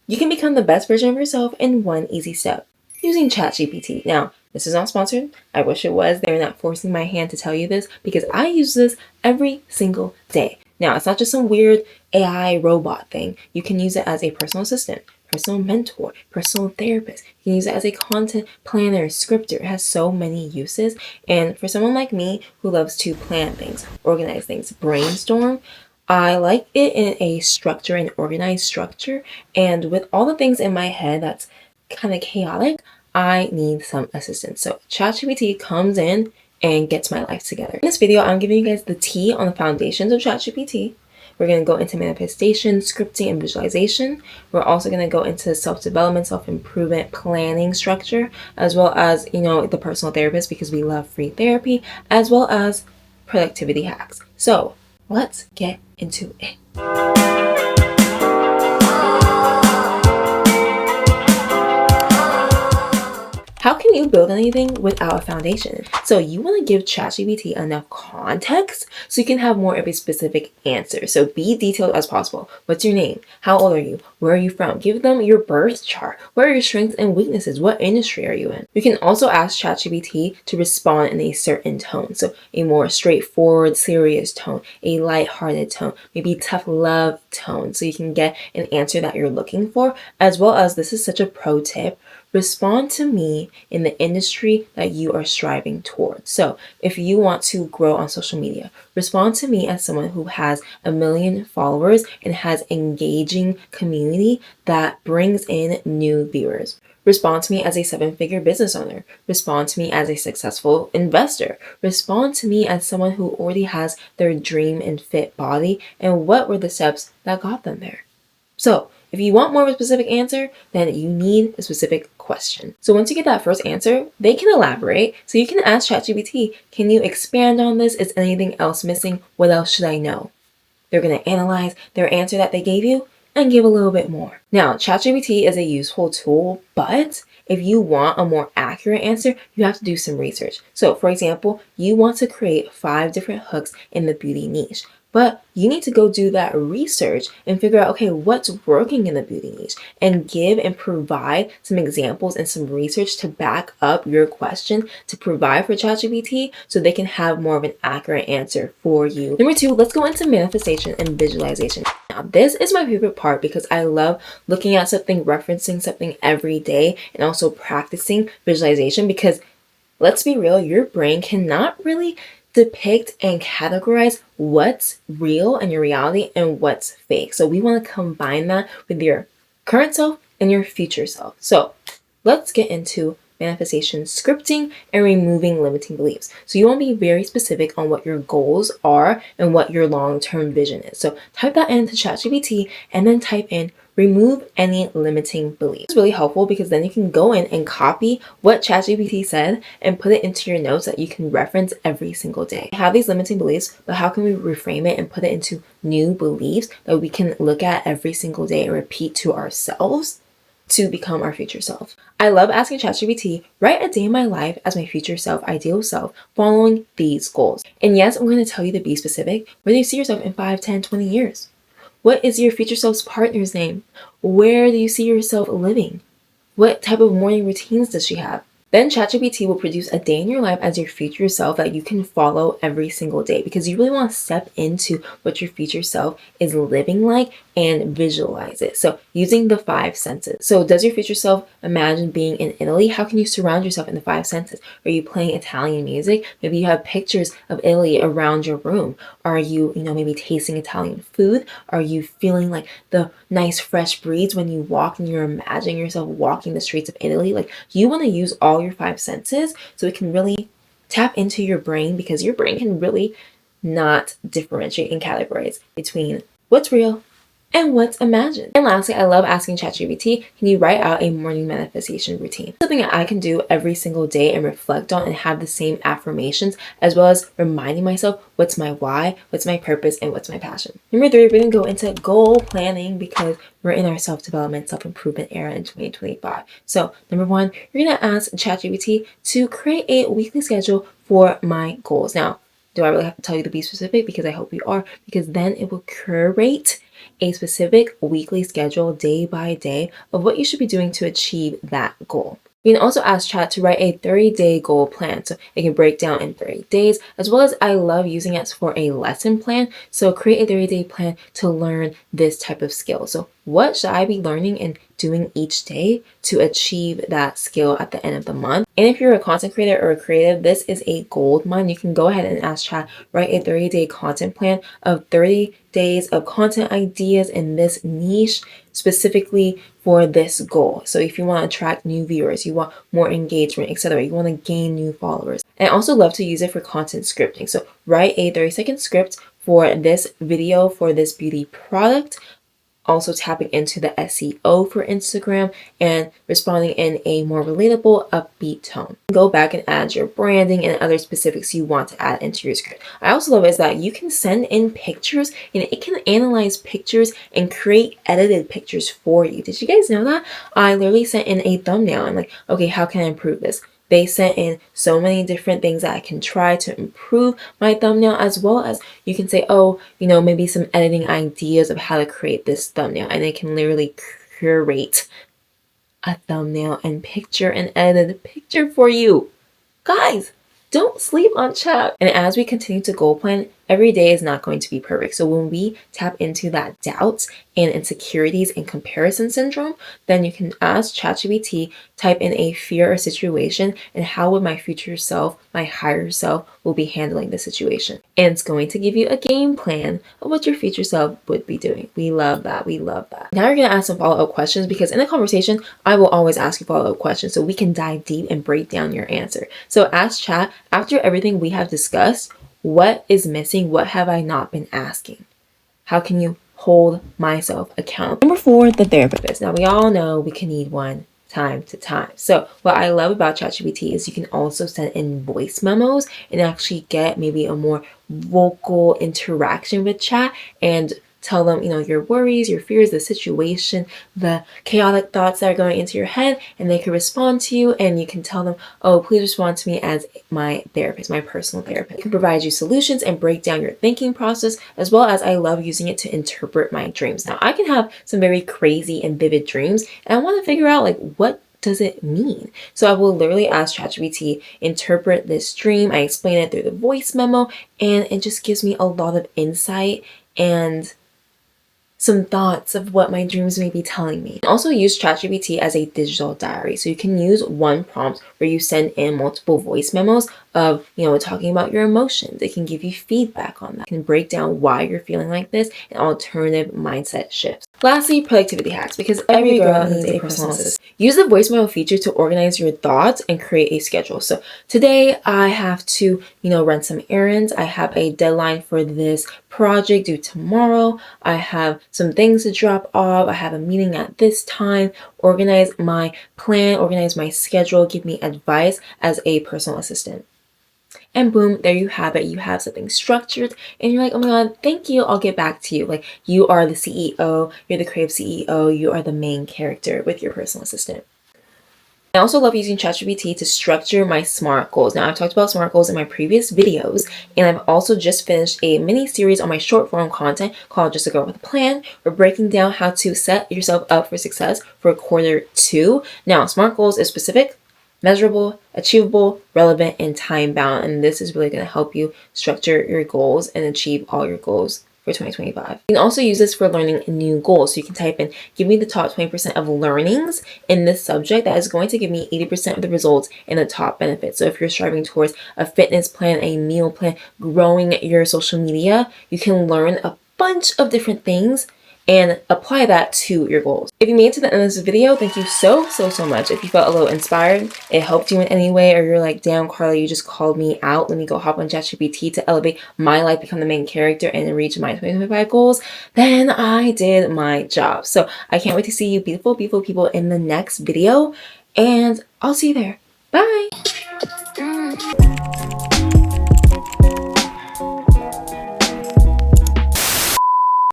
You can become the best version of yourself in one easy step using ChatGPT. Now, this is not sponsored. I wish it was. They're not forcing my hand to tell you this because I use this every single day. Now, it's not just some weird AI robot thing. You can use it as a personal assistant, personal mentor, personal therapist. You can use it as a content planner, scripter. It has so many uses. And for someone like me who loves to plan things, organize things, brainstorm, I like it in a structure, an organized structure. And with all the things in my head that's kind of chaotic, I need some assistance. So ChatGPT comes in and gets my life together. In this video, I'm giving you guys the tea on the foundations of ChatGPT. We're going to go into manifestation, scripting, and visualization. We're also going to go into self-development, self-improvement, planning structure, as well as, the personal therapist because we love free therapy, as well as productivity hacks. So let's get into it. How can you build anything without a foundation? So you want to give ChatGPT enough context so you can have more of a specific answer. So be detailed as possible. What's your name? How old are you? Where are you from? Give them your birth chart. What are your strengths and weaknesses? What industry are you in? You can also ask ChatGPT to respond in a certain tone. So a more straightforward, serious tone, a lighthearted tone, maybe tough love tone. So you can get an answer that you're looking for, as well as, this is such a pro tip, respond to me in the industry that you are striving towards. So if you want to grow on social media, respond to me as someone who has 1 million followers and has engaging community that brings in new viewers. Respond to me as a 7-figure business owner. Respond to me as a successful investor. Respond to me as someone who already has their dream and fit body, and what were the steps that got them there. So if you want more of a specific answer, then you need a specific question. So once you get that first answer, they can elaborate. So you can ask ChatGPT, can you expand on this? Is anything else missing? What else should I know? They're going to analyze their answer that they gave you and give a little bit more. Now, ChatGPT is a useful tool, but if you want a more accurate answer, you have to do some research. So for example, you want to create 5 different hooks in the beauty niche. But you need to go do that research and figure out, okay, what's working in the beauty niche, and give and provide some examples and some research to back up your question to provide for ChatGPT so they can have more of an accurate answer for you. Number 2, let's go into manifestation and visualization. Now, this is my favorite part because I love looking at something, referencing something every day, and also practicing visualization because, let's be real, your brain cannot really depict and categorize what's real in your reality and what's fake. So we want to combine that with your current self and your future self. So let's get into manifestation scripting and removing limiting beliefs. So you want to be very specific on what your goals are and what your long-term vision is. So type that into ChatGPT and then type in remove any limiting beliefs. It's really helpful because then you can go in and copy what ChatGPT said and put it into your notes that you can reference every single day. We have these limiting beliefs, but how can we reframe it and put it into new beliefs that we can look at every single day and repeat to ourselves to become our future self? I love asking ChatGPT, write a day in my life as my future self, ideal self, following these goals. And yes, I'm going to tell you to be specific. Where do you see yourself in 5, 10, 20 years? What is your future self's partner's name? Where do you see yourself living? What type of morning routines does she have? Then ChatGPT will produce a day in your life as your future self that you can follow every single day because you really want to step into what your future self is living like and visualize it. So using the 5 senses. So does your future self imagine being in Italy? How can you surround yourself in the 5 senses? Are you playing Italian music? Maybe you have pictures of Italy around your room. Are you, maybe tasting Italian food? Are you feeling like the nice fresh breeze when you walk and you're imagining yourself walking the streets of Italy? Like, you want to use all your 5 senses so it can really tap into your brain because your brain can really not differentiate and categorize between what's real and what's imagined. And lastly, I love asking ChatGPT, can you write out a morning manifestation routine? Something that I can do every single day and reflect on and have the same affirmations, as well as reminding myself what's my why, what's my purpose, and what's my passion. Number 3, we're going to go into goal planning because we're in our self-development, self-improvement era in 2025. So number 1, you're going to ask ChatGPT to create a weekly schedule for my goals. Now, do I really have to tell you to be specific? Because I hope you are, because then it will curate a specific weekly schedule day by day of what you should be doing to achieve that goal. You can also ask Chat to write a 30-day goal plan. So it can break down in 30 days, as well as I love using it for a lesson plan. So create a 30-day plan to learn this type of skill. So what should I be learning and doing each day to achieve that skill at the end of the month? And if you're a content creator or a creative, this is a gold mine. You can go ahead and ask Chat, write a 30-day content plan of 30 days of content ideas in this niche specifically for this goal. So if you want to attract new viewers, you want more engagement, etc., you want to gain new followers. And I also love to use it for content scripting. So write a 30-second script for this video, for this beauty product, also tapping into the SEO for Instagram and responding in a more relatable, upbeat tone. Go back and add your branding and other specifics you want to add into your script. I also love is that you can send in pictures and it can analyze pictures and create edited pictures for you. Did you guys know that? I literally sent in a thumbnail and like, okay, how can I improve this? They sent in so many different things that I can try to improve my thumbnail, as well as you can say, oh, maybe some editing ideas of how to create this thumbnail. And they can literally curate a thumbnail and picture and edited picture for you. Guys, don't sleep on Chat. And as we continue to goal plan, every day is not going to be perfect. So when we tap into that doubts and insecurities and comparison syndrome, then you can ask ChatGPT, type in a fear or situation, and how would my future self, my higher self, will be handling the situation. And it's going to give you a game plan of what your future self would be doing. We love that. We love that. Now you're going to ask some follow-up questions, because in a conversation, I will always ask you follow-up questions so we can dive deep and break down your answer. So ask Chat, after everything we have discussed, what is missing? What have I not been asking? How can you hold myself accountable? Number 4, the therapist. Now we all know we can need one time to time. So what I love about ChatGPT is you can also send in voice memos and actually get maybe a more vocal interaction with Chat and tell them, your worries, your fears, the situation, the chaotic thoughts that are going into your head, and they can respond to you, and you can tell them, oh, please respond to me as my therapist, my personal therapist. It can provide you solutions and break down your thinking process, as well as I love using it to interpret my dreams. Now, I can have some very crazy and vivid dreams, and I want to figure out, what does it mean? So I will literally ask ChatGPT, interpret this dream. I explain it through the voice memo, and it just gives me a lot of insight and some thoughts of what my dreams may be telling me. Also use ChatGPT as a digital diary. So you can use one prompt where you send in multiple voice memos of, talking about your emotions. It can give you feedback on that. It can break down why you're feeling like this and alternative mindset shifts. Lastly, productivity hacks, because every girl needs a personal assistant. Use the voice memo feature to organize your thoughts and create a schedule. So today I have to, run some errands. I have a deadline for this project due tomorrow. I have some things to drop off. I have a meeting at this time. Organize my plan, organize my schedule, give me advice as a personal assistant. And boom, there you have it. You have something structured and you're like, oh my God, thank you. I'll get back to you. Like, you are the CEO, you're the creative CEO, you are the main character with your personal assistant. I also love using ChatGPT to structure my SMART goals. Now, I've talked about SMART goals in my previous videos, and I've also just finished a mini series on my short form content called Just a Girl with a Plan. We're breaking down how to set yourself up for success for Q2. Now, SMART goals is specific, measurable, achievable, relevant, and time-bound. And this is really going to help you structure your goals and achieve all your goals for 2025. You can also use this for learning new goals. So you can type in, give me the top 20% of learnings in this subject that is going to give me 80% of the results and the top benefits. So if you're striving towards a fitness plan, a meal plan, growing your social media, you can learn a bunch of different things and apply that to your goals. If you made it to the end of this video, thank you so much. If you felt a little inspired, it helped you in any way, or you're like, damn, Carly, you just called me out. Let me go hop on ChatGPT to elevate my life, become the main character, and reach my 2025 goals, then I did my job. So I can't wait to see you beautiful people in the next video, and I'll see you there. Bye.